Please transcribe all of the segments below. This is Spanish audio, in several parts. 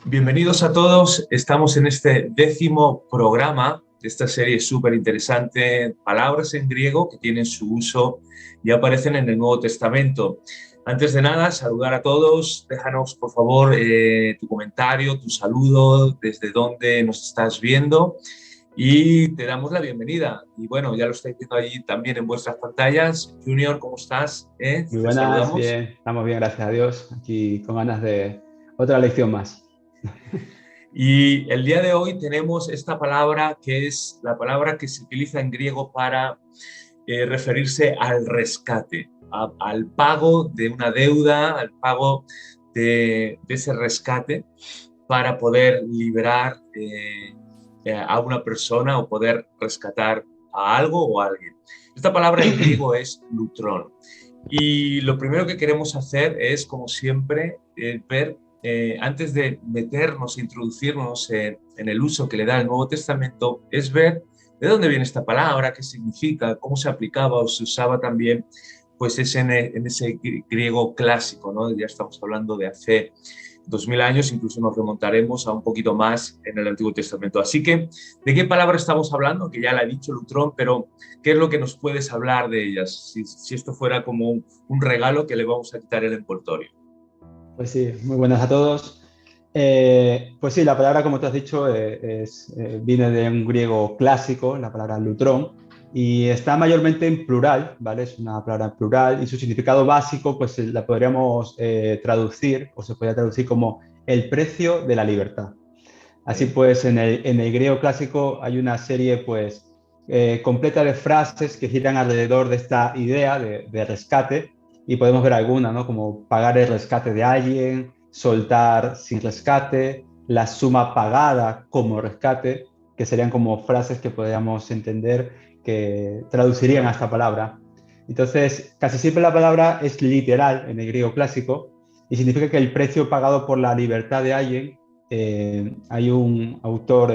Bienvenidos a todos. Estamos en este 10º programa de esta serie súper interesante, palabras en griego que tienen su uso y aparecen en el Nuevo Testamento. Antes de nada, saludar a todos. Déjanos, por favor, tu comentario, tu saludo, desde dónde nos estás viendo y te damos la bienvenida. Y bueno, ya lo estáis viendo allí también en vuestras pantallas. Junior, ¿cómo estás? Muy Te buenas, saludamos. bien, estamos bien, gracias a Dios. Aquí con ganas de otra lección más. Y el día de hoy tenemos esta palabra que es la palabra que se utiliza en griego para referirse al rescate, al pago de una deuda, al pago de ese rescate para poder liberar a una persona o poder rescatar a algo o a alguien. Esta palabra en griego es lutrón. Y lo primero que queremos hacer es, como siempre, ver, antes de meternos, introducirnos en el uso que le da el Nuevo Testamento, es ver de dónde viene esta palabra, qué significa, cómo se aplicaba o se usaba también, pues es en ese griego clásico, ¿no? Ya estamos hablando de hace 2000 años, incluso nos remontaremos a un poquito más en el Antiguo Testamento. Así que, ¿de qué palabra estamos hablando? Que ya la ha dicho Lutrón, pero ¿qué es lo que nos puedes hablar de ellas? Si esto fuera como un regalo que le vamos a quitar el envoltorio. Pues sí, muy buenas a todos. Pues sí, la palabra, como tú has dicho, viene de un griego clásico, la palabra lutrón, y está mayormente en plural, ¿vale? Es una palabra en plural y su significado básico, pues la podríamos traducir, o se podría traducir como el precio de la libertad. Así ¿Eh? pues, en el griego clásico hay una serie pues, completa de frases que giran alrededor de esta idea de rescate y podemos ver algunas, ¿no? Como pagar el rescate de alguien, soltar sin rescate, la suma pagada como rescate, que serían como frases que podríamos entender que traducirían a esta palabra. Entonces, casi siempre la palabra es literal en el griego clásico y significa que el precio pagado por la libertad de alguien hay un autor,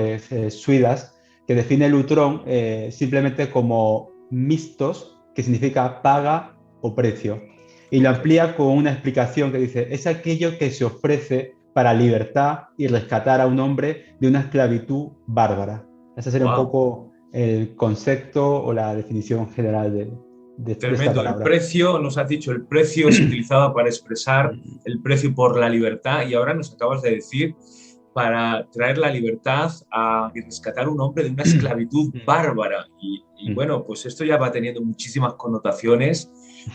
Suidas, que define el lutrón simplemente como mixtos, que significa paga o precio. Y lo Ok. amplía con una explicación que dice, es aquello que se ofrece para libertad y rescatar a un hombre de una esclavitud bárbara. Ese sería un Wow. poco el concepto o la definición general de esta Tremendo. El palabra. precio, nos has dicho, el precio se utilizaba para expresar el precio por la libertad y ahora nos acabas de decir para traer la libertad y rescatar a un hombre de una esclavitud bárbara. Y bueno, pues esto ya va teniendo muchísimas connotaciones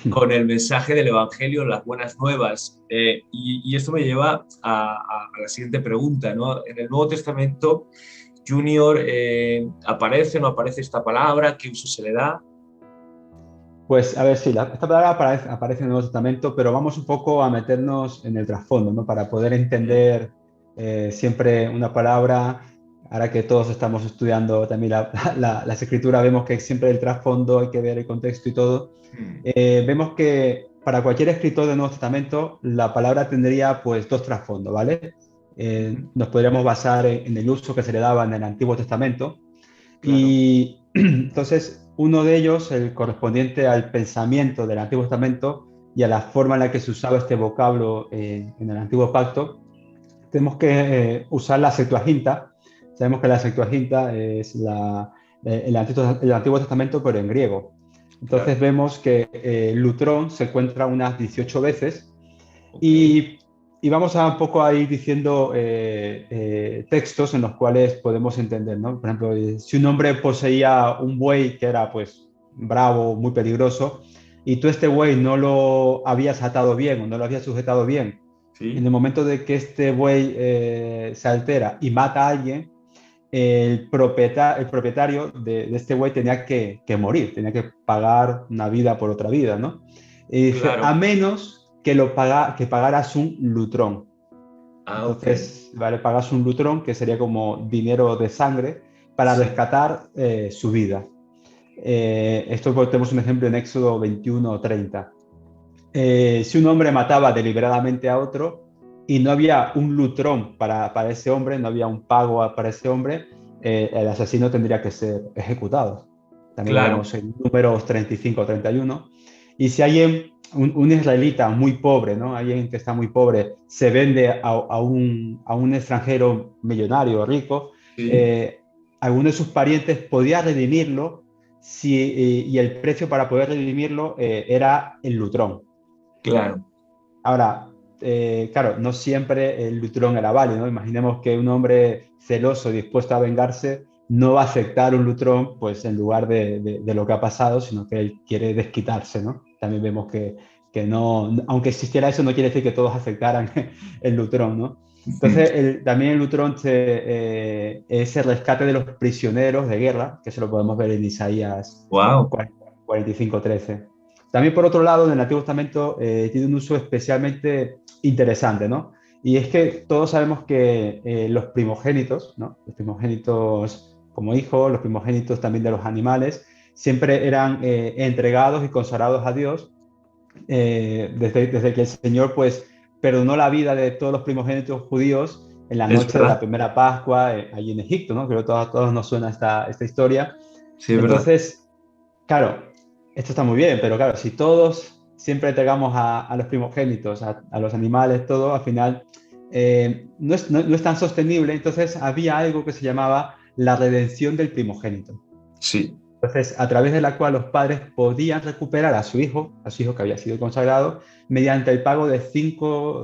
con el mensaje del Evangelio, las buenas nuevas. Y esto me lleva a la siguiente pregunta, ¿no? En el Nuevo Testamento, Junior, ¿aparece o no aparece esta palabra? ¿Qué uso se le da? Pues a ver, sí, esta palabra aparece en el Nuevo Testamento, pero vamos un poco a meternos en el trasfondo, ¿no? Para poder Mm, entender siempre una palabra. Ahora que todos estamos estudiando también las escrituras, vemos que siempre el trasfondo hay que ver el contexto y todo. mm, Vemos que para cualquier escritor del Nuevo Testamento, la palabra tendría pues dos trasfondos, ¿vale? ujú, Nos podríamos basar en el uso que se le daba en el Antiguo Testamento claro. y entonces, uno de ellos, el correspondiente al pensamiento del Antiguo Testamento y a la forma en la que se usaba este vocablo en el Antiguo Pacto, tenemos que usar la Septuaginta. Sabemos que la Septuaginta es el Antiguo Testamento, pero en griego. Claro, Entonces vemos que Lutrón se encuentra unas 18 veces ok, y, y vamos a un poco a ir diciendo textos en los cuales podemos entender, ¿no? Por ejemplo, si un hombre poseía un buey que era pues bravo, muy peligroso, y tú este buey no lo habías atado bien o no lo habías sujetado bien, en sí, el momento de que este buey se altera y mata a alguien, el propietario de este buey tenía que morir, tenía que pagar una vida por otra vida, ¿no? Y dice, a claro. menos que pagaras un lutrón. Ah, ok, Entonces, ¿vale? Pagas un lutrón, que sería como dinero de sangre, para sí, rescatar su vida. Esto pues, tenemos un ejemplo en Éxodo 21:30. Si un hombre mataba deliberadamente a otro y no había un lutrón para ese hombre, no había un pago para ese hombre, el asesino tendría que ser ejecutado. También lo claro. vemos en Números 35-31. Y si alguien, un israelita muy pobre, ¿no? Alguien que está muy pobre, se vende a un extranjero millonario o rico, Sí, eh, alguno de sus parientes podía redimirlo si, y el precio para poder redimirlo era el lutrón. claro. Ahora, claro, no siempre el lutrón era válido, ¿no? Imaginemos que un hombre celoso, dispuesto a vengarse, no va a aceptar un lutrón, pues en lugar de lo que ha pasado, sino que él quiere desquitarse, ¿no? También vemos que no, aunque existiera eso, no quiere decir que todos aceptaran el lutrón, ¿no? Entonces, también el lutrón es el rescate de los prisioneros de guerra, que se lo podemos ver en Isaías Wow. 45:13. También, por otro lado, en el Antiguo Testamento tiene un uso especialmente interesante, ¿no? Y es que todos sabemos que los primogénitos, ¿no? Los primogénitos como hijos, los primogénitos también de los animales, siempre eran entregados y consagrados a Dios desde que el Señor, pues, perdonó la vida de todos los primogénitos judíos en la Es noche de la verdad. primera Pascua, allí en Egipto, ¿no? Creo que a todos nos suena esta historia. Sí, es verdad. Entonces, claro, esto está muy bien, pero claro, si todos siempre entregamos a los primogénitos, a los animales, todo, al final no es tan sostenible. Entonces había algo que se llamaba la redención del primogénito. Sí. Entonces, a través de la cual los padres podían recuperar a su hijo que había sido consagrado, mediante el pago de cinco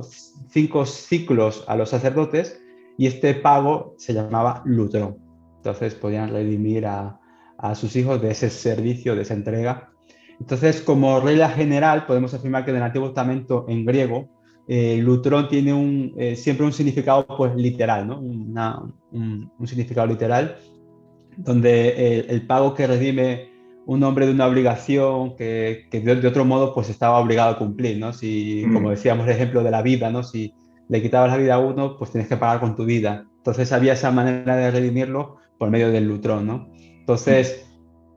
ciclos a los sacerdotes, y este pago se llamaba lutrón. Entonces, podían redimir a sus hijos de ese servicio, de esa entrega. Entonces, como regla general, podemos afirmar que en el Antiguo Testamento, en griego, lutrón tiene siempre un significado pues, literal, ¿no? Un significado literal donde el pago que redime un hombre de una obligación que de otro modo pues estaba obligado a cumplir, ¿no? Si, como Mm, decíamos, el ejemplo de la vida, ¿no? Si le quitabas la vida a uno, pues tienes que pagar con tu vida. Entonces había esa manera de redimirlo por medio del lutrón, ¿no? mm. Entonces,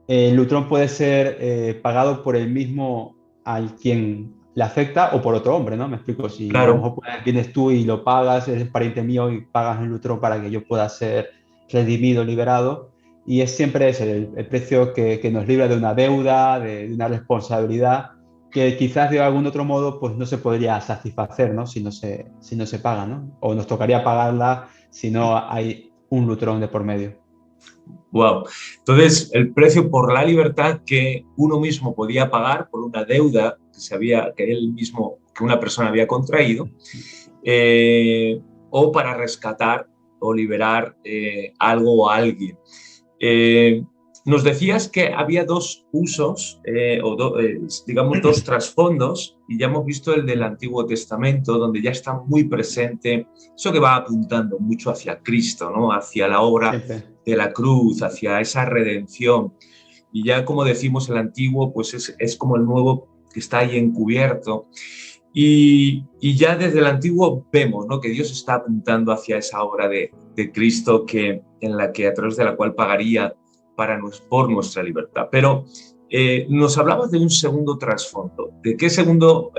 el lutrón puede ser pagado por el mismo al quien le afecta o por otro hombre, ¿no? Me explico, si a lo Claro. mejor pues, vienes tú y lo pagas, eres pariente mío y pagas el lutrón para que yo pueda ser redimido, liberado, y es siempre ese, el precio que nos libra de una deuda, de una responsabilidad que quizás de algún otro modo pues no se podría satisfacer, ¿no? Si no se paga, ¿no? O nos tocaría pagarla si no hay un lutrón de por medio. Wow. Entonces, el precio por la libertad que uno mismo podía pagar por una deuda que él mismo, que una persona había contraído, eh, o para rescatar o liberar algo o a alguien. Eh, Nos decías que había dos usos, digamos, dos trasfondos, y ya hemos visto el del Antiguo Testamento, donde ya está muy presente eso que va apuntando mucho hacia Cristo, ¿no? Hacia la obra Siempre. de la cruz, hacia esa redención. Y ya, como decimos, el Antiguo, pues es como el Nuevo que está ahí encubierto. Y ya desde el Antiguo vemos, ¿no? Que Dios está apuntando hacia esa obra de Cristo a través de la cual pagaría por nuestra libertad. Pero nos hablabas de un segundo trasfondo. ¿De qué segundo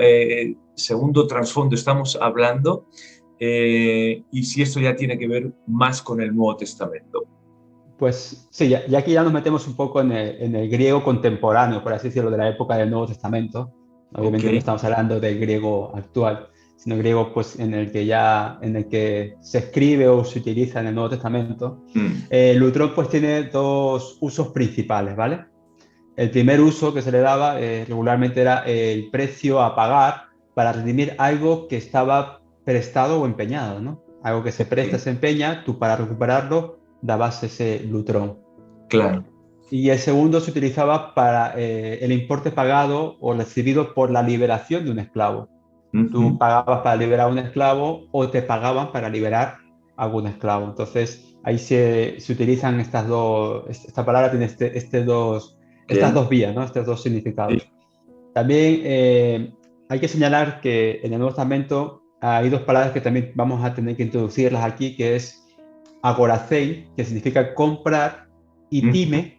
trasfondo estamos hablando? Y si esto ya tiene que ver más con el Nuevo Testamento. Pues sí, ya aquí ya nos metemos un poco en el griego contemporáneo, por así decirlo, de la época del Nuevo Testamento. Ok. Obviamente no estamos hablando del griego actual, sino griego pues, en el que se escribe o se utiliza en el Nuevo Testamento. Mm, Lutrón pues tiene dos usos principales, ¿vale? El primer uso que se le daba regularmente era el precio a pagar para redimir algo que estaba prestado o empeñado, ¿no? Algo que se presta, ok, se empeña, tú para recuperarlo dabas ese lutrón. claro. Y el segundo se utilizaba para el importe pagado o recibido por la liberación de un esclavo. Tú Ujú, pagabas para liberar a un esclavo o te pagaban para liberar a algún esclavo. Entonces, ahí se utilizan esta palabra tiene estas ok, dos vías, ¿no? Estos dos significados. sí, También hay que señalar que en el Nuevo Testamento hay dos palabras que también vamos a tener que introducirlas aquí, que es agoracei, que significa comprar, y ujú, time,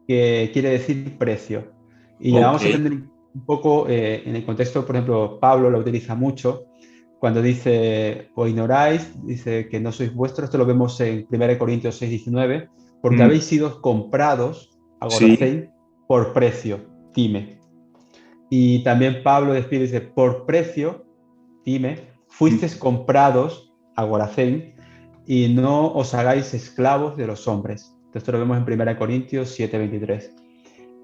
que quiere decir precio. Y la ok, vamos a entender un poco en el contexto, por ejemplo, Pablo lo utiliza mucho cuando dice, o ignoráis, dice que no sois vuestros, esto lo vemos en 1 Corintios 6:19, porque mm, habéis sido comprados, sí, agoracei, por precio, time. Y también Pablo describe, dice, por precio, dime, fuisteis comprados, agoracén, y no os hagáis esclavos de los hombres. Esto lo vemos en 1 Corintios 7:23.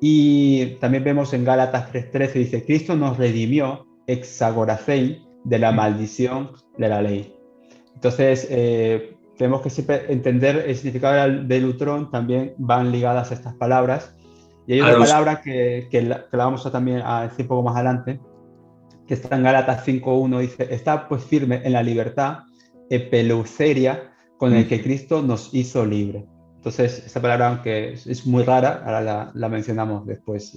Y también vemos en Gálatas 3:13, dice, Cristo nos redimió ex agoracén de la maldición de la ley. Entonces, tenemos que siempre entender el significado del lutrón, también van ligadas a estas palabras. Y hay A otra los, palabra que la vamos a también a decir un poco más adelante, que está en Gálatas 5:1, dice, está pues firme en la libertad, epeleuceria, con el que Cristo nos hizo libre. Entonces, esta palabra, aunque es muy rara, ahora la mencionamos después.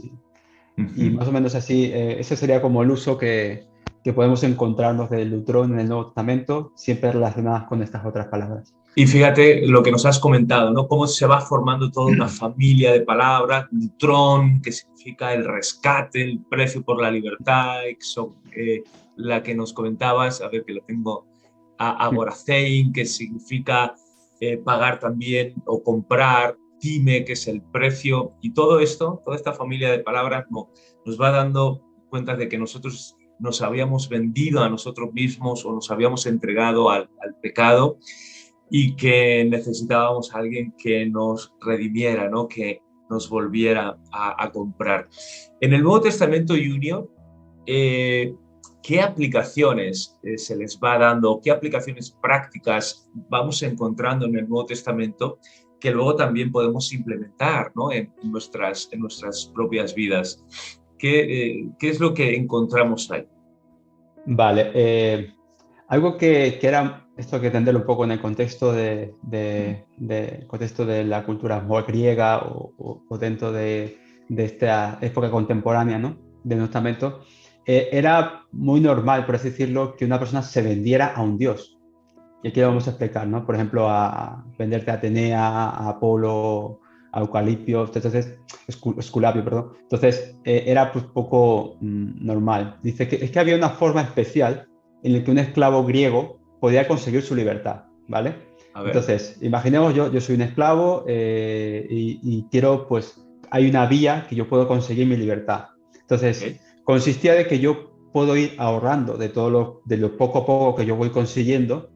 Y más o menos así, ese sería como el uso que podemos encontrarnos del lutrón en el Nuevo Testamento, siempre relacionadas con estas otras palabras. Y fíjate lo que nos has comentado, ¿no? Cómo se va formando toda una familia de palabras, Lutrón, que significa el rescate, el precio por la libertad, la que nos comentabas, a ver que lo tengo, Agoracein, que significa pagar también o comprar, Time, que es el precio, y todo esto, toda esta familia de palabras nos va dando cuenta de que nosotros nos habíamos vendido a nosotros mismos o nos habíamos entregado al pecado y que necesitábamos a alguien que nos redimiera, ¿no? Que nos volviera a comprar. En el Nuevo Testamento Junior, ¿qué aplicaciones se les va dando? ¿Qué aplicaciones prácticas vamos encontrando en el Nuevo Testamento que luego también podemos implementar, ¿no? en nuestras propias vidas? ¿Qué es lo que encontramos ahí? Vale, algo que era esto que entenderlo un poco en el contexto contexto de la cultura griega o dentro de esta época contemporánea, ¿no? Del Nuevo Testamento, era muy normal, por así decirlo, que una persona se vendiera a un dios. Y aquí lo vamos a explicar, ¿no? Por ejemplo, a venderte a Atenea, a Apolo, a Eucalipio, entonces, Esculapio, perdón. Entonces, era pues poco normal. Dice que es que había una forma especial en la que un esclavo griego podía conseguir su libertad, ¿vale? A ver. Entonces, imaginemos yo soy un esclavo y quiero, pues, hay una vía que yo puedo conseguir mi libertad. Entonces, ¿Okay? consistía de que yo puedo ir ahorrando de lo poco a poco que yo voy consiguiendo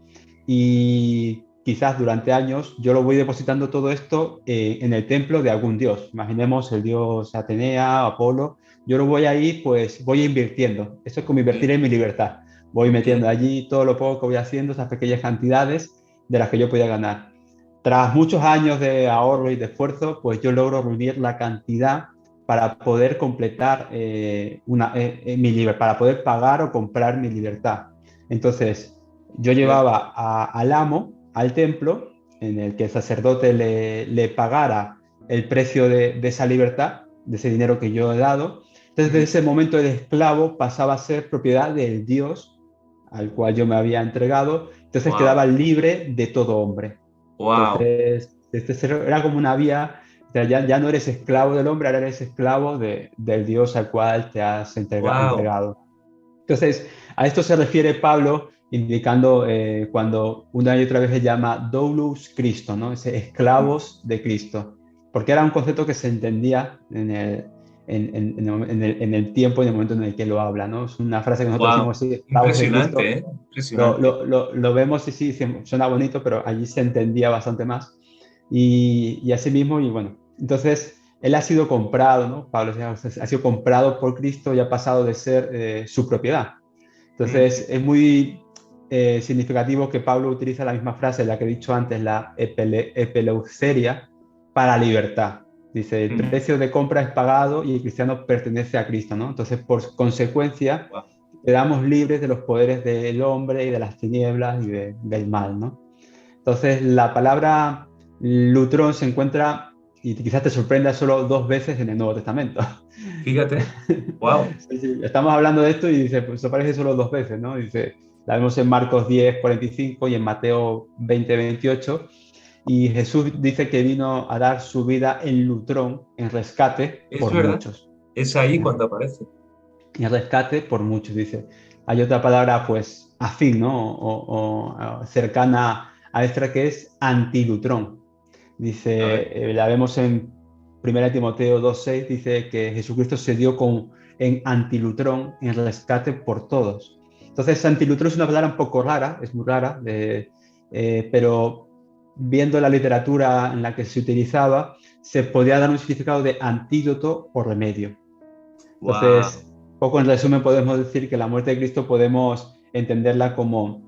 y quizás durante años yo lo voy depositando todo esto en el templo de algún dios. Imaginemos el dios Atenea, Apolo. Yo lo voy ahí, pues voy invirtiendo. Eso es como invertir ¿Okay? en mi libertad. Voy ¿Okay? metiendo allí todo lo poco que voy haciendo, esas pequeñas cantidades de las que yo podía ganar. Tras muchos años de ahorro y de esfuerzo, pues yo logro reunir la cantidad para poder completar mi libertad, para poder pagar o comprar mi libertad. Entonces, yo Cierto. llevaba al amo al templo en el que el sacerdote le pagara el precio de esa libertad, de ese dinero que yo he dado. Entonces, desde ese momento el esclavo pasaba a ser propiedad del Dios al cual yo me había entregado. Entonces Wow. quedaba libre de todo hombre. Wow. Entonces, era como una vía, o sea, ya no eres esclavo del hombre, ahora eres esclavo del Dios al cual te has Wow. entregado. Entonces, a esto se refiere Pablo indicando cuando una y otra vez se llama doulos Cristo, ¿no? Ese esclavos de Cristo, porque era un concepto que se entendía en el tiempo y en el momento en el que lo habla, ¿no? Es una frase que nosotros Wow. decimos así, esclavos de Impresionante, Cristo, ¿eh? Impresionante. lo vemos y sí, suena bonito, pero allí se entendía bastante más. Y así mismo, y bueno, entonces él ha sido comprado, ¿no? Pablo ha sido comprado por Cristo y ha pasado de ser su propiedad. Entonces es muy significativo que Pablo utiliza la misma frase, la que he dicho antes, la epeleuceria, para libertad. Dice, el precio de compra es pagado y el cristiano pertenece a Cristo, ¿no? Entonces, por consecuencia, Wow. quedamos libres de los poderes del hombre y de las tinieblas y del mal, ¿no? Entonces, la palabra lutrón se encuentra, y quizás te sorprenda, solo 2 veces en el Nuevo Testamento. Fíjate. Wow. Sí, sí, estamos hablando de esto y dice, pues eso aparece solo 2 veces, ¿no? Dice, la vemos en Marcos 10:45 y en Mateo 20:28. Y Jesús dice que vino a dar su vida en lutrón, en rescate Es por verdad. muchos. Es ahí cuando aparece. En rescate por muchos, dice. Hay otra palabra, pues, afín, ¿no? O cercana a esta que es antilutrón. A ver. Dice, la vemos en 1 Timoteo 2:6, dice que Jesucristo se dio con en antilutrón, en rescate por todos. Entonces, antilutrón es una palabra un poco rara, es muy rara, pero viendo la literatura en la que se utilizaba, se podía dar un significado de antídoto o remedio. Wow. Entonces, poco en resumen podemos decir que la muerte de Cristo podemos entenderla como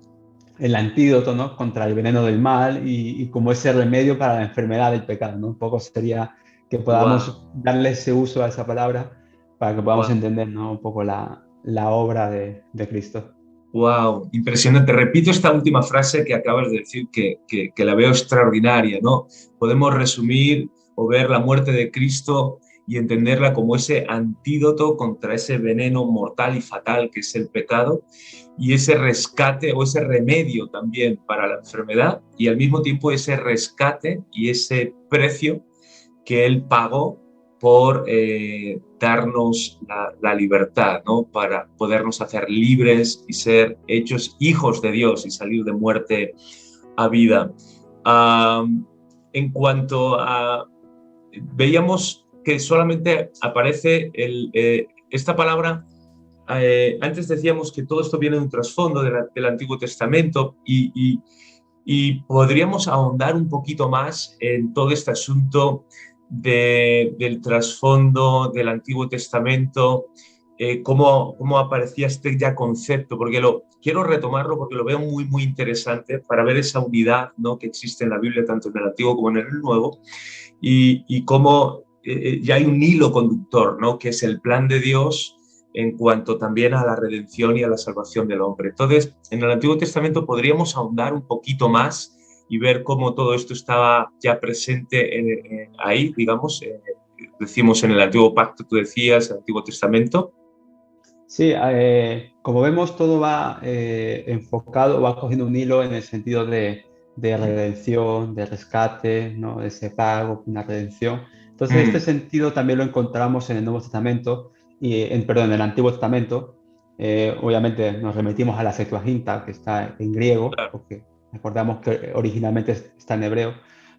el antídoto, ¿no?, contra el veneno del mal y como ese remedio para la enfermedad del pecado, ¿no? Un poco sería que podamos Wow. darle ese uso a esa palabra para que podamos Wow. entender, ¿no?, un poco la obra de Cristo. Wow, impresionante. Repito esta última frase que acabas de decir que la veo extraordinaria, ¿no? Podemos resumir o ver la muerte de Cristo y entenderla como ese antídoto contra ese veneno mortal y fatal que es el pecado y ese rescate o ese remedio también para la enfermedad y al mismo tiempo ese rescate y ese precio que Él pagó por darnos la libertad, ¿no? Para podernos hacer libres y ser hechos hijos de Dios y salir de muerte a vida. En cuanto a... Veíamos que solamente aparece esta palabra. Antes decíamos que todo esto viene de un trasfondo del Antiguo Testamento y podríamos ahondar un poquito más en todo este asunto del trasfondo del Antiguo Testamento, cómo aparecía este ya concepto, porque quiero retomarlo porque lo veo muy, muy interesante para ver esa unidad, ¿no?, que existe en la Biblia, tanto en el Antiguo como en el Nuevo, y cómo ya hay un hilo conductor, ¿no?, que es el plan de Dios en cuanto también a la redención y a la salvación del hombre. Entonces, en el Antiguo Testamento podríamos ahondar un poquito más y ver cómo todo esto estaba ya presente ahí, digamos, decimos en el Antiguo Pacto, tú decías, el Antiguo Testamento. Sí, como vemos, todo va enfocado, va cogiendo un hilo en el sentido de redención, de rescate, ¿no?, de ese pago, una redención. Entonces, este Mm, sentido también lo encontramos en el Nuevo Testamento, perdón, en el Antiguo Testamento. Obviamente nos remitimos a la Septuaginta, que está en griego, claro. porque recordamos que originalmente está en hebreo,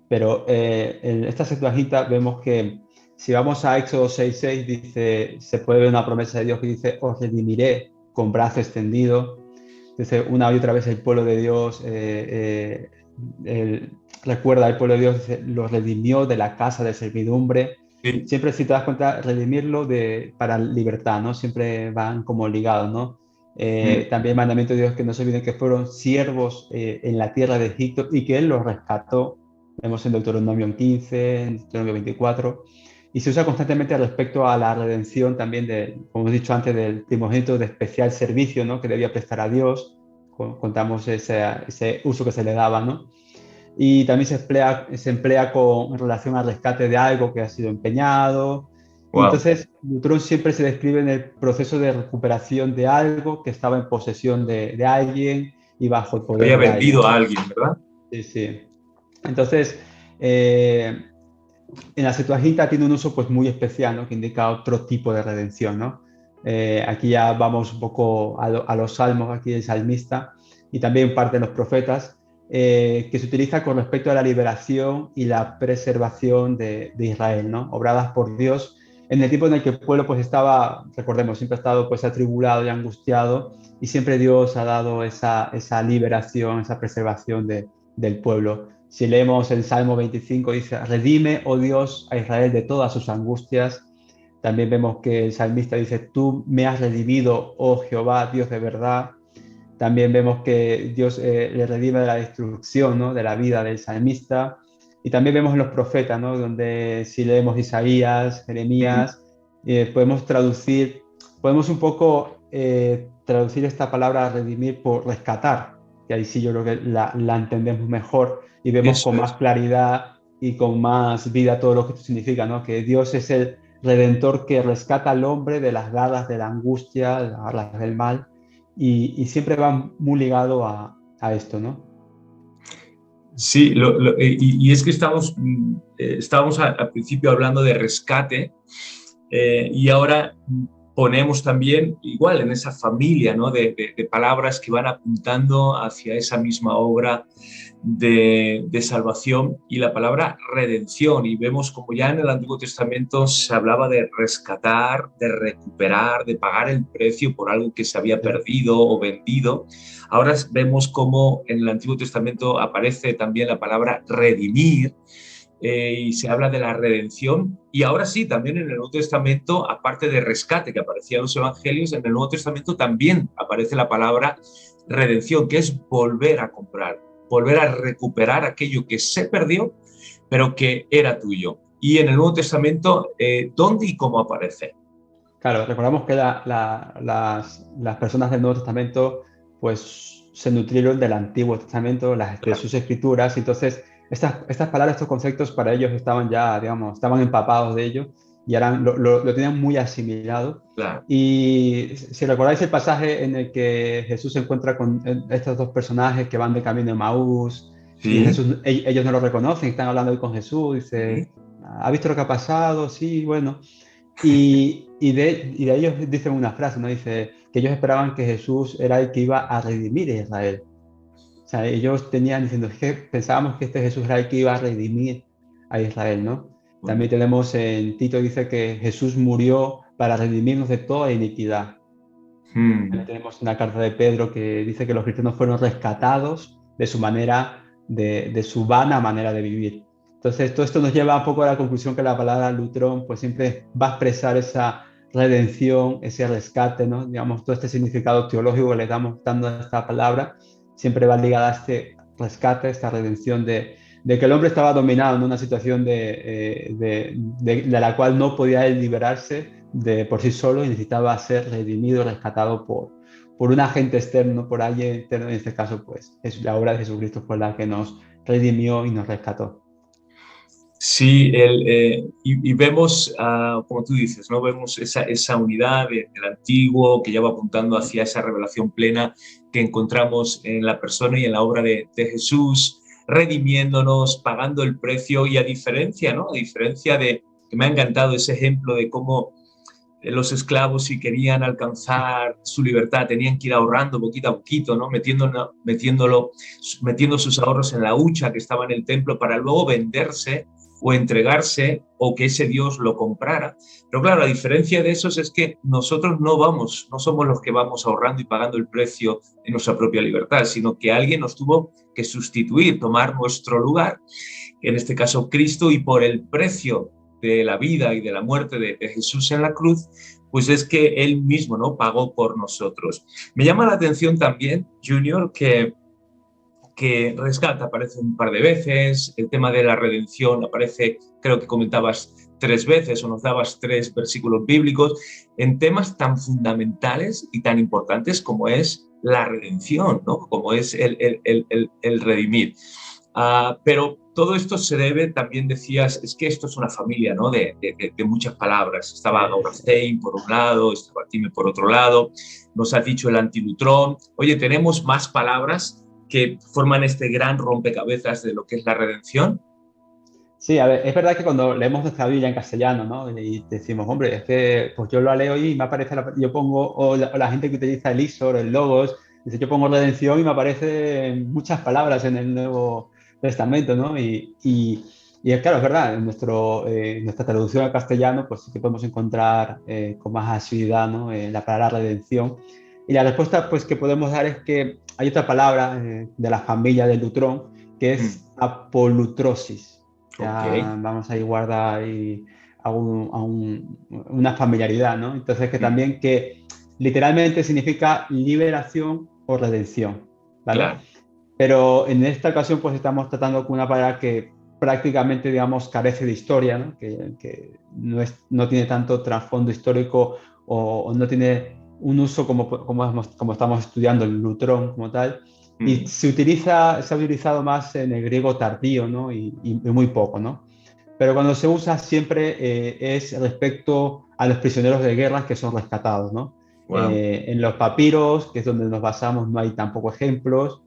pero en esta Septuaginta vemos que si vamos a Éxodo 6:6, dice, se puede ver una promesa de Dios que dice, os redimiré con brazo extendido. Dice, una y otra vez el pueblo de Dios, recuerda al pueblo de Dios, dice, los redimió de la casa de servidumbre. Sí. Siempre, si te das cuenta, redimirlo para libertad, ¿no? Siempre van como ligados, ¿no? Mm, También el mandamiento de Dios, que no se olviden que fueron siervos en la tierra de Egipto y que Él los rescató. Vemos en Deuteronomio 15, en Deuteronomio 24. Y se usa constantemente respecto a la redención también, como hemos dicho antes, del primogénito de especial servicio, ¿no?, que debía prestar a Dios. Contamos ese uso que se le daba, ¿no? Y también se emplea en relación al rescate de algo que ha sido empeñado. Y wow. entonces, Neutrón siempre se describe en el proceso de recuperación de algo que estaba en posesión de alguien y bajo el Había poder de alguien. vendido a alguien, ¿verdad? Sí, sí. Entonces, en la Septuaginta tiene un uso pues muy especial, ¿no?, que indica otro tipo de redención, ¿no? Aquí ya vamos un poco a los salmos, aquí el salmista, y también parte de los profetas, que se utiliza con respecto a la liberación y la preservación de Israel, ¿no?, obradas por Dios en el tiempo en el que el pueblo pues estaba, recordemos, siempre ha estado pues atribulado y angustiado, y siempre Dios ha dado esa liberación, esa preservación del pueblo. Si leemos el Salmo 25, dice, redime, oh Dios, a Israel de todas sus angustias. También vemos que el salmista dice, tú me has redimido, oh Jehová, Dios de verdad. También vemos que Dios le redime de la destrucción, ¿no?, de la vida del salmista. Y también vemos en los profetas, ¿no?, donde si leemos Isaías, Mm, Jeremías, podemos un poco traducir esta palabra redimir por rescatar, que ahí sí yo creo que la entendemos mejor y vemos eso con más es. claridad y con más vida todo lo que esto significa, ¿no?, que Dios es el redentor que rescata al hombre de las garras de la angustia, de las garras del mal, y siempre va muy ligado a esto, ¿no? Sí, y es que estábamos al principio hablando de rescate y ahora ponemos también, igual en esa familia, ¿no? de palabras que van apuntando hacia esa misma obra de salvación y la palabra redención. Y vemos como ya en el Antiguo Testamento se hablaba de rescatar, de recuperar, de pagar el precio por algo que se había perdido o vendido. Ahora vemos como en el Antiguo Testamento aparece también la palabra redimir, y se habla de la redención. Y ahora sí, también en el Nuevo Testamento, aparte de rescate que aparecía en los Evangelios, en el Nuevo Testamento también aparece la palabra redención, que es volver a comprar, volver a recuperar aquello que se perdió, pero que era tuyo. Y en el Nuevo Testamento, ¿dónde y cómo aparece? Claro, recordamos que las personas del Nuevo Testamento pues se nutrieron del Antiguo Testamento, de Claro, sus escrituras, entonces estas palabras, estos conceptos para ellos estaban ya, digamos, estaban empapados de ello y ahora lo tenían muy asimilado. claro. Y si recordáis el pasaje en el que Jesús se encuentra con estos dos personajes que van de camino de Maús y Sí, ellos no lo reconocen, están hablando ahí con Jesús, dice, sí. ¿ha visto lo que ha pasado? Sí, bueno. Y de ellos dicen una frase, ¿no? Dice que ellos esperaban que Jesús era el que iba a redimir a Israel. O sea, ellos tenían diciendo, es que pensábamos que este Jesús era el que iba a redimir a Israel, ¿no? También tenemos en Tito, dice que Jesús murió para redimirnos de toda iniquidad. También Mm. tenemos una carta de Pedro que dice que los cristianos fueron rescatados de su manera, de su vana manera de vivir. Entonces, todo esto nos lleva un poco a la conclusión que la palabra lutrón pues siempre va a expresar esa redención, ese rescate, ¿no? Digamos, todo este significado teológico que le damos dando a esta palabra siempre va ligada a este rescate, esta redención de que el hombre estaba dominado en una situación de la cual no podía él liberarse por sí solo y necesitaba ser redimido, rescatado por un agente externo, por alguien externo. En este caso, pues es la obra de Jesucristo fue la que nos redimió y nos rescató. Sí, y vemos, como tú dices, ¿no? Vemos esa unidad del antiguo que ya va apuntando hacia esa revelación plena que encontramos en la persona y en la obra de Jesús, redimiéndonos, pagando el precio y a diferencia, ¿no? A diferencia que me ha encantado ese ejemplo de cómo los esclavos, si querían alcanzar su libertad, tenían que ir ahorrando poquito a poquito, ¿no? Metiendo sus ahorros en la hucha que estaba en el templo para luego venderse o entregarse o que ese Dios lo comprara. Pero claro, la diferencia de esos es que nosotros no somos los que vamos ahorrando y pagando el precio en nuestra propia libertad, sino que alguien nos tuvo que sustituir, tomar nuestro lugar, en este caso Cristo, y por el precio de la vida y de la muerte de Jesús en la cruz, pues es que Él mismo, ¿no? Pagó por nosotros. Me llama la atención también, Junior, que rescata aparece un par de veces, el tema de la redención aparece, creo que comentabas 3 veces o nos dabas 3 versículos bíblicos, en temas tan fundamentales y tan importantes como es la redención, ¿no? Como es el redimir. Pero todo esto se debe, también decías, es que esto es una familia, ¿no? De muchas palabras. Estaba Gaurastein por un lado, estaba Time por otro lado, nos has dicho el antilutrón. Oye, tenemos más palabras que forman este gran rompecabezas de lo que es la redención. Sí, a ver, es verdad que cuando leemos nuestra Biblia en castellano, ¿no? Y decimos, hombre, es que pues yo lo leo y me aparece, yo pongo, o la gente que utiliza el ISOR, el Logos, dice, yo pongo redención y me aparecen muchas palabras en el Nuevo Testamento, ¿no? Y claro, es verdad, en nuestra traducción al castellano, pues sí que podemos encontrar con más asiduidad, ¿no? La palabra redención. Y la respuesta, pues, que podemos dar es que hay otra palabra de la familia del lutrón, que Mm, es apolutrosis. ok, Ya vamos a ir guardar ahí una familiaridad, ¿no? Entonces que mm, también que literalmente significa liberación o redención, ¿vale? claro, Pero en esta ocasión pues estamos tratando con una palabra que prácticamente, digamos, carece de historia, ¿no? Que no tiene tanto trasfondo histórico o no tiene un uso como estamos estudiando el lutrón como tal, y mm, se ha utilizado más en el griego tardío, ¿no? Y muy poco, ¿no? Pero cuando se usa siempre es respecto a los prisioneros de guerra que son rescatados, ¿no? wow, En los papiros, que es donde nos basamos, no hay tampoco ejemplos.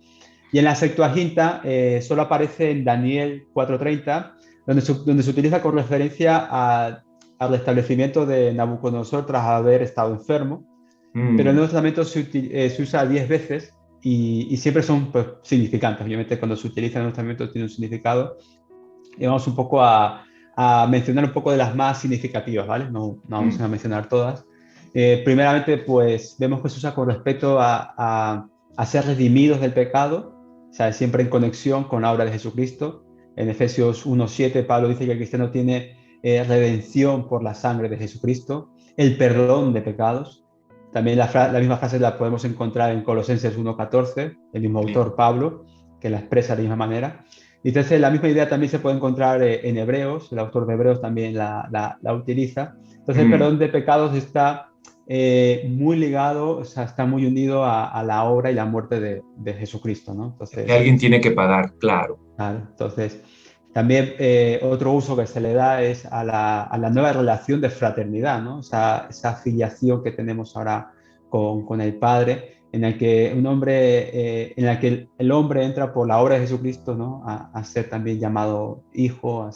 Y en la Septuaginta solo aparece en Daniel 4:30, donde se utiliza con referencia al restablecimiento de Nabucodonosor tras haber estado enfermo, pero el Mm, Nuevo Testamento se usa 10 veces y siempre son pues, significantes. Obviamente cuando se utiliza el Nuevo Testamento tiene un significado. Y vamos un poco a mencionar un poco de las más significativas, ¿vale? No vamos mm, a mencionar todas. Primeramente, pues vemos que se usa con respecto a ser redimidos del pecado, o sea, siempre en conexión con la obra de Jesucristo. En Efesios 1:7, Pablo dice que el cristiano tiene redención por la sangre de Jesucristo, el perdón de pecados. También la misma frase la podemos encontrar en Colosenses 1:14, el mismo sí, autor Pablo, que la expresa de la misma manera. Y entonces la misma idea también se puede encontrar en Hebreos, el autor de Hebreos también la utiliza. Entonces el mm. perdón de pecados está muy ligado, o sea, está muy unido a la obra y la muerte de Jesucristo, ¿no? Que Entonces, alguien tiene que pagar, claro. claro, entonces también otro uso que se le da es a la nueva relación de fraternidad, ¿no? Esa filiación que tenemos ahora con el Padre, en el que un hombre, en la que el hombre entra por la obra de Jesucristo, ¿no? A ser también llamado hijo, a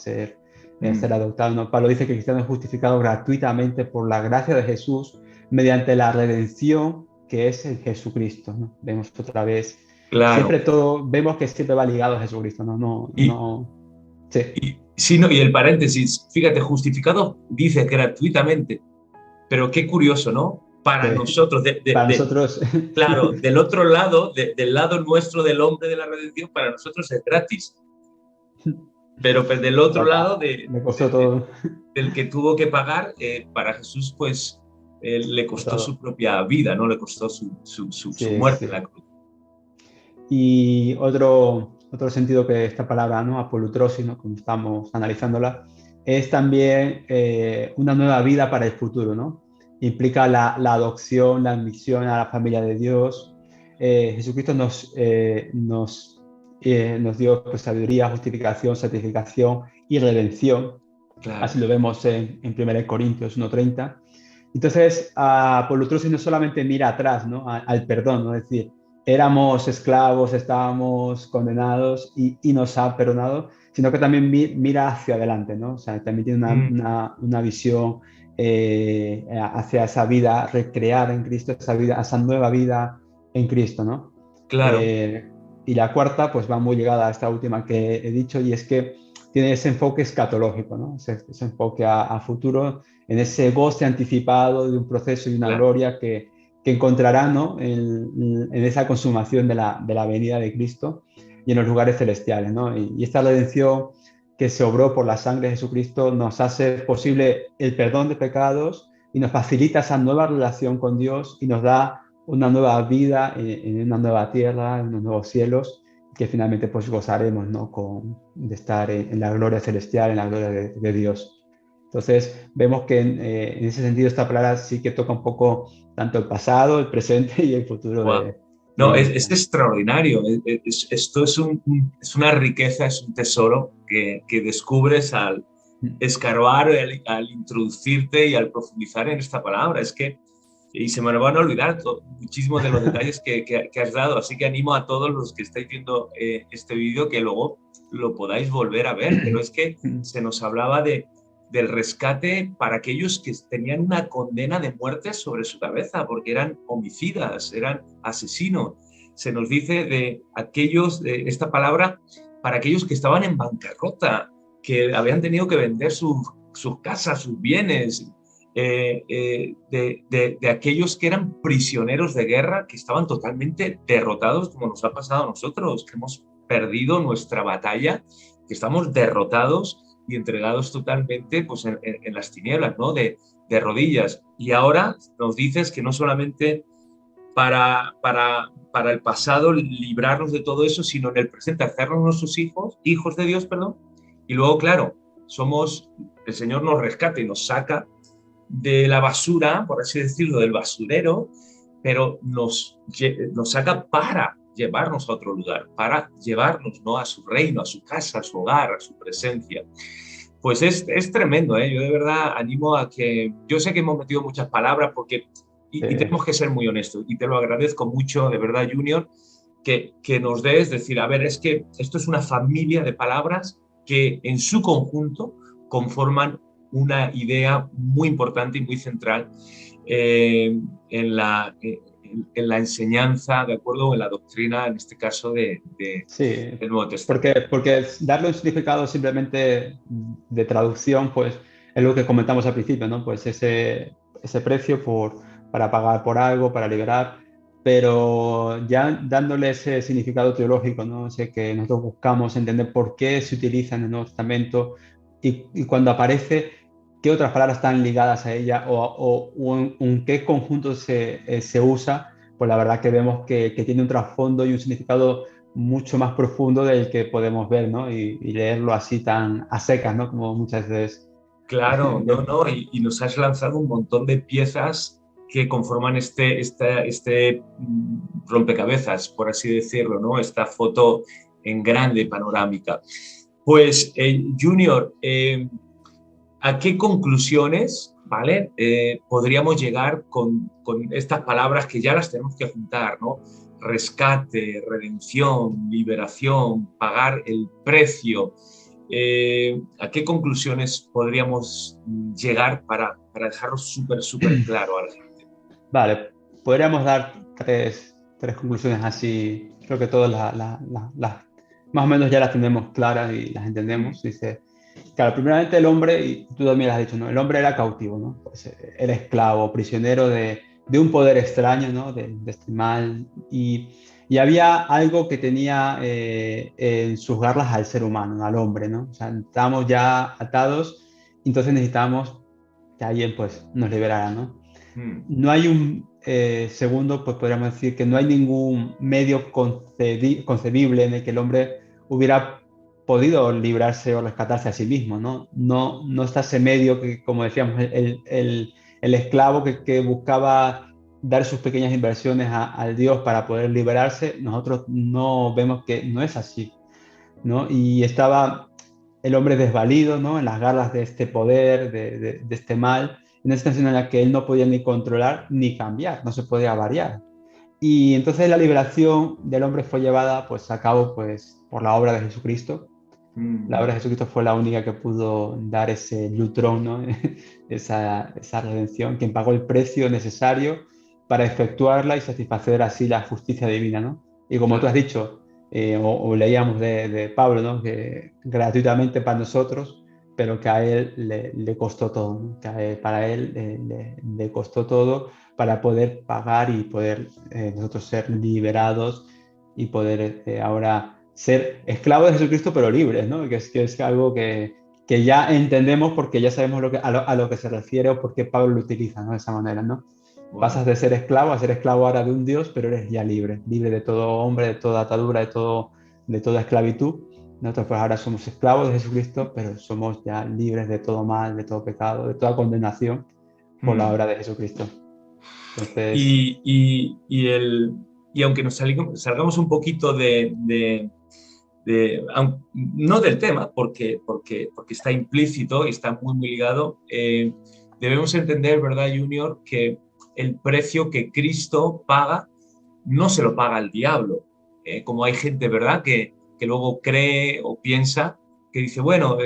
Mm, ser adoptado, ¿no? Pablo dice que el cristiano es justificado gratuitamente por la gracia de Jesús mediante la redención que es en Jesucristo, ¿no? Vemos otra vez claro. siempre todo, vemos que siempre va ligado a Jesucristo, Y, sí, sí, no, y el paréntesis, fíjate, justificado dice gratuitamente, pero qué curioso, ¿no? Para sí. nosotros, Para nosotros, claro, del otro lado, del lado nuestro del hombre de la redención, para nosotros es gratis, pero pues, del otro lado, le costó todo, del que tuvo que pagar, para Jesús, pues le costó su todo. propia vida, ¿no? Le costó su Sí, muerte en sí. la cruz. Y otro sentido que esta palabra, ¿no? Apolutrosis, ¿no? Como estamos analizándola, es también una nueva vida para el futuro, ¿no? Implica la adopción, la admisión a la familia de Dios. Jesucristo nos dio pues, sabiduría, justificación, santificación y redención. Claro. Así lo vemos en 1 Corintios 1:30. Entonces, Apolutrosis no solamente mira atrás, ¿no? Al perdón, ¿no? Es decir, éramos esclavos, estábamos condenados y nos ha perdonado, sino que también mira hacia adelante, ¿no? O sea, también tiene Mm, una visión hacia esa vida recreada en Cristo, esa vida, esa nueva vida en Cristo, ¿no? claro, Eh, y la cuarta, pues va muy ligada a esta última que he dicho, y es que tiene ese enfoque escatológico, ¿no? Ese enfoque a futuro, en ese goce anticipado de un proceso y una claro. gloria que encontrará, ¿no? En esa consumación de la venida de Cristo y en los lugares celestiales, ¿no? Y esta redención que se obró por la sangre de Jesucristo nos hace posible el perdón de pecados y nos facilita esa nueva relación con Dios y nos da una nueva vida en una nueva tierra, en unos nuevos cielos, que finalmente pues gozaremos, ¿no? De estar en la gloria celestial, en la gloria de Dios. Entonces vemos que en ese sentido esta palabra sí que toca un poco tanto el pasado, el presente y el futuro Wow. de No, la es iglesia. extraordinario. Esto es, es una riqueza, es un tesoro que descubres al escarbar, al introducirte y al profundizar en esta palabra. Es que, y se me van a olvidar muchísimos de los detalles que has dado. Así que animo a todos los que estáis viendo este vídeo que luego lo podáis volver a ver. Pero es que se nos hablaba del rescate para aquellos que tenían una condena de muerte sobre su cabeza, porque eran homicidas, eran asesinos. Se nos dice de aquellos, esta palabra, para aquellos que estaban en bancarrota, que habían tenido que vender sus casas, sus bienes, de aquellos que eran prisioneros de guerra, que estaban totalmente derrotados, como nos ha pasado a nosotros, que hemos perdido nuestra batalla, que estamos derrotados y entregados totalmente pues, en las tinieblas, ¿no? De rodillas. Y ahora nos dices que no solamente para el pasado librarnos de todo eso, sino en el presente hacernos nuestros hijos, hijos de Dios, perdón. Y luego, claro, el Señor nos rescata y nos saca de la basura, por así decirlo, del basurero, pero nos saca para llevarnos a otro lugar, para llevarnos, ¿no? A su reino, a su casa, a su hogar, a su presencia. Pues es tremendo, ¿eh? Yo de verdad animo a que, yo sé que hemos metido muchas palabras porque, y tenemos que ser muy honestos, y te lo agradezco mucho, de verdad, Junior, que nos des, decir, a ver, es que esto es una familia de palabras que en su conjunto conforman una idea muy importante y muy central en en la enseñanza, ¿de acuerdo? En la doctrina, en este caso, Sí, del Nuevo Testamento. porque darle un significado simplemente de traducción, pues es lo que comentamos al principio, ¿no? Pues ese precio para pagar por algo, para liberar, pero ya dándole ese significado teológico, ¿no? Ese que nosotros buscamos entender por qué se utiliza en el Nuevo Testamento y cuando aparece, qué otras palabras están ligadas a ella o en qué conjunto se usa, pues la verdad que vemos que tiene un trasfondo y un significado mucho más profundo del que podemos ver, ¿no? Y leerlo así tan a secas, ¿no? Como muchas veces Claro, no, vemos. no, y nos has lanzado un montón de piezas que conforman este rompecabezas, por así decirlo, ¿no? Esta foto en grande, panorámica. Pues, Junior, ¿a qué conclusiones, ¿vale? Podríamos llegar con estas palabras que ya las tenemos que juntar, ¿no? Rescate, redención, liberación, pagar el precio. ¿A qué conclusiones podríamos llegar para dejarlo súper, súper claro a la gente? Vale, podríamos dar tres conclusiones así. Creo que todas más o menos ya las tenemos claras y las Mm, entendemos. Dice, claro, primeramente el hombre, y tú también lo has dicho, ¿no? El hombre era cautivo, ¿no? Pues era esclavo, prisionero de un poder extraño, ¿no? De este mal. Y había algo que tenía en sus garras al ser humano, al hombre, ¿no? O sea, estábamos ya atados, entonces necesitamos que alguien, pues, nos liberara, ¿no? mm, No hay un segundo, pues podríamos decir que no hay ningún medio concebible en el que el hombre hubiera podido librarse o rescatarse a sí mismo, ¿no? No está ese medio que, como decíamos, el esclavo que buscaba dar sus pequeñas inversiones al Dios para poder liberarse, nosotros no vemos que no es así, ¿no? Y estaba el hombre desvalido, ¿no? En las garras de este poder, de este mal, en esta situación en la que él no podía ni controlar ni cambiar, no se podía variar. Y entonces la liberación del hombre fue llevada pues, a cabo pues, por la obra de Jesucristo. La obra mm, de Jesucristo fue la única que pudo dar ese lutrón, ¿no? esa redención, quien pagó el precio necesario para efectuarla y satisfacer así la justicia divina, ¿no? Y como tú has claro. dicho, o leíamos de Pablo, ¿no? Que gratuitamente para nosotros, pero que a él le costó todo, ¿no? Que para él le costó todo para poder pagar y poder nosotros ser liberados y poder ahora ser esclavos de Jesucristo, pero libres, ¿no? Que es algo que ya entendemos porque ya sabemos a lo que se refiere o por qué Pablo lo utiliza, ¿no? De esa manera, ¿no? Pasas Wow. de ser esclavo a ser esclavo ahora de un Dios, pero eres ya libre, libre de todo hombre, de toda atadura, de toda esclavitud. Nosotros pues ahora somos esclavos de Jesucristo, pero somos ya libres de todo mal, de todo pecado, de toda condenación por la Mm. obra de Jesucristo. Entonces, Y aunque salgamos un poquito no del tema, porque está implícito y está muy, muy ligado, debemos entender, ¿verdad, Junior?, que el precio que Cristo paga no se lo paga el diablo. Como hay gente, ¿verdad?, que luego cree o piensa que dice, bueno,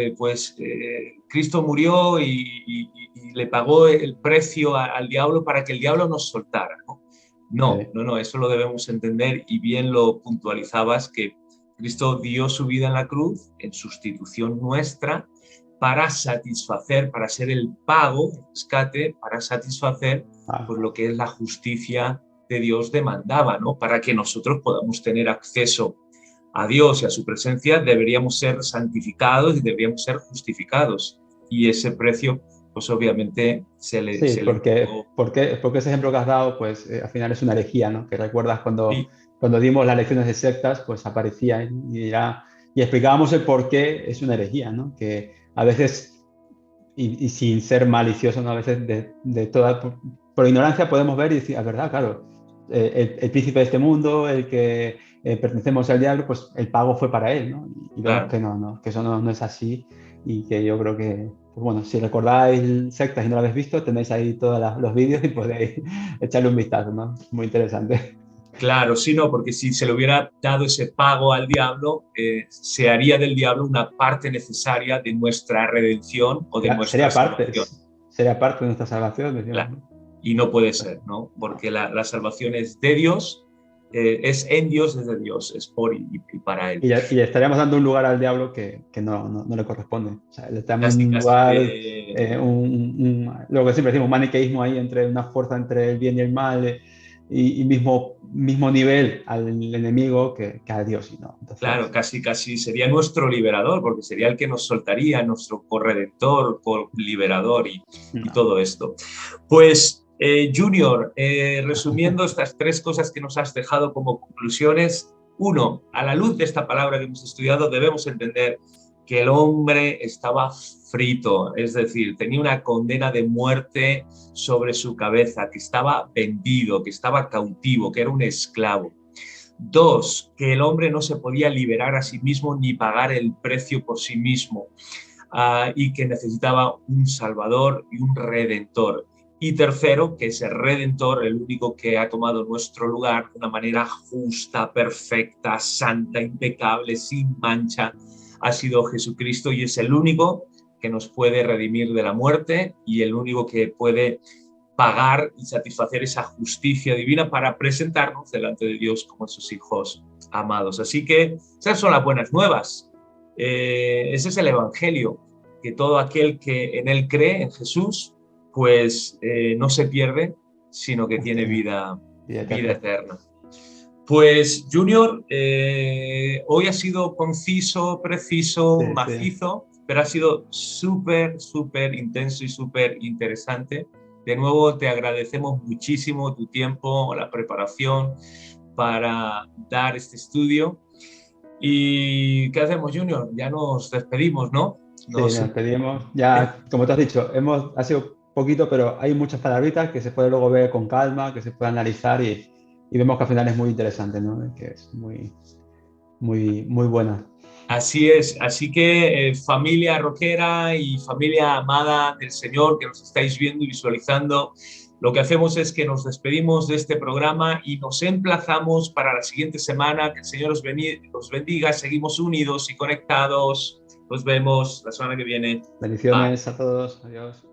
Cristo murió y le pagó el precio al diablo para que el diablo nos soltara, ¿no? No, eh, no, no, eso lo debemos entender y bien lo puntualizabas que Cristo dio su vida en la cruz en sustitución nuestra para satisfacer, para ser el pago, el rescate, para satisfacer ah, pues, lo que es la justicia de Dios demandaba, ¿no? Para que nosotros podamos tener acceso a Dios y a su presencia, deberíamos ser santificados y deberíamos ser justificados. Y ese precio, pues obviamente sí, se le pagó. porque ese ejemplo que has dado, pues al final es una herejía, ¿no? Que recuerdas Sí, cuando dimos las lecciones de sectas, pues aparecía y explicábamos el por qué es una herejía, ¿no? Que a veces, y sin ser malicioso, ¿no? A veces por ignorancia podemos ver y decir, es verdad, claro, el príncipe de este mundo, el que pertenecemos al diablo, pues el pago fue para él, ¿no? Y vemos claro. que no, que eso no es así y que yo creo que, pues bueno, si recordáis sectas y no lo habéis visto, tenéis ahí todos los vídeos y podéis echarle un vistazo, ¿no? Muy interesante. Claro, sí, no, porque si se le hubiera dado ese pago al diablo, se haría del diablo una parte necesaria de nuestra redención o de nuestra salvación. Sería parte de nuestra salvación, decíamos, Claro. ¿no? Y no puede ser, ¿no? Porque la salvación es de Dios, es en Dios, es de Dios, es por y para Él. Y estaríamos dando un lugar al diablo que no le corresponde. O sea, le estamos dando Casi, un casi lugar, que... lo que siempre decimos, un maniqueísmo ahí entre una fuerza entre el bien y el mal, y mismo nivel al enemigo que a Dios, y no. Claro, Entonces, casi, casi sería nuestro liberador, porque sería el que nos soltaría, nuestro corredentor, liberador y no. todo esto. Pues, Junior, resumiendo estas tres cosas que nos has dejado como conclusiones, uno, a la luz de esta palabra que hemos estudiado, debemos entender que el hombre estaba frito, es decir, tenía una condena de muerte sobre su cabeza, que estaba vendido, que estaba cautivo, que era un esclavo. Dos, que el hombre no se podía liberar a sí mismo ni pagar el precio por sí mismo, y que necesitaba un salvador y un redentor. Y tercero, que ese redentor, el único que ha tomado nuestro lugar de una manera justa, perfecta, santa, impecable, sin mancha, ha sido Jesucristo, y es el único que nos puede redimir de la muerte y el único que puede pagar y satisfacer esa justicia divina para presentarnos delante de Dios como sus hijos amados. Así que esas son las buenas nuevas. Ese es el Evangelio, que todo aquel que en él cree, en Jesús, pues no se pierde, sino que tiene Vida vida eterna. eterna. Pues, Junior, hoy ha sido conciso, preciso, Sí, sí. macizo, pero ha sido súper, súper intenso y súper interesante. De nuevo, te agradecemos muchísimo tu tiempo, la preparación para dar este estudio. ¿Y qué hacemos, Junior? Ya nos despedimos, ¿no? Sí, nos pedimos. Ya, como te has dicho, ha sido poquito, pero hay muchas palabritas que se puede luego ver con calma, que se puede analizar y vemos que al final es muy interesante, ¿no? Que es muy buena. Así es, así que familia rockera y familia amada del Señor que nos estáis viendo y visualizando, lo que hacemos es que nos despedimos de este programa y nos emplazamos para la siguiente semana. Que el Señor os bendiga, seguimos unidos y conectados. Nos vemos la semana que viene. Bye. Bendiciones a todos. Adiós.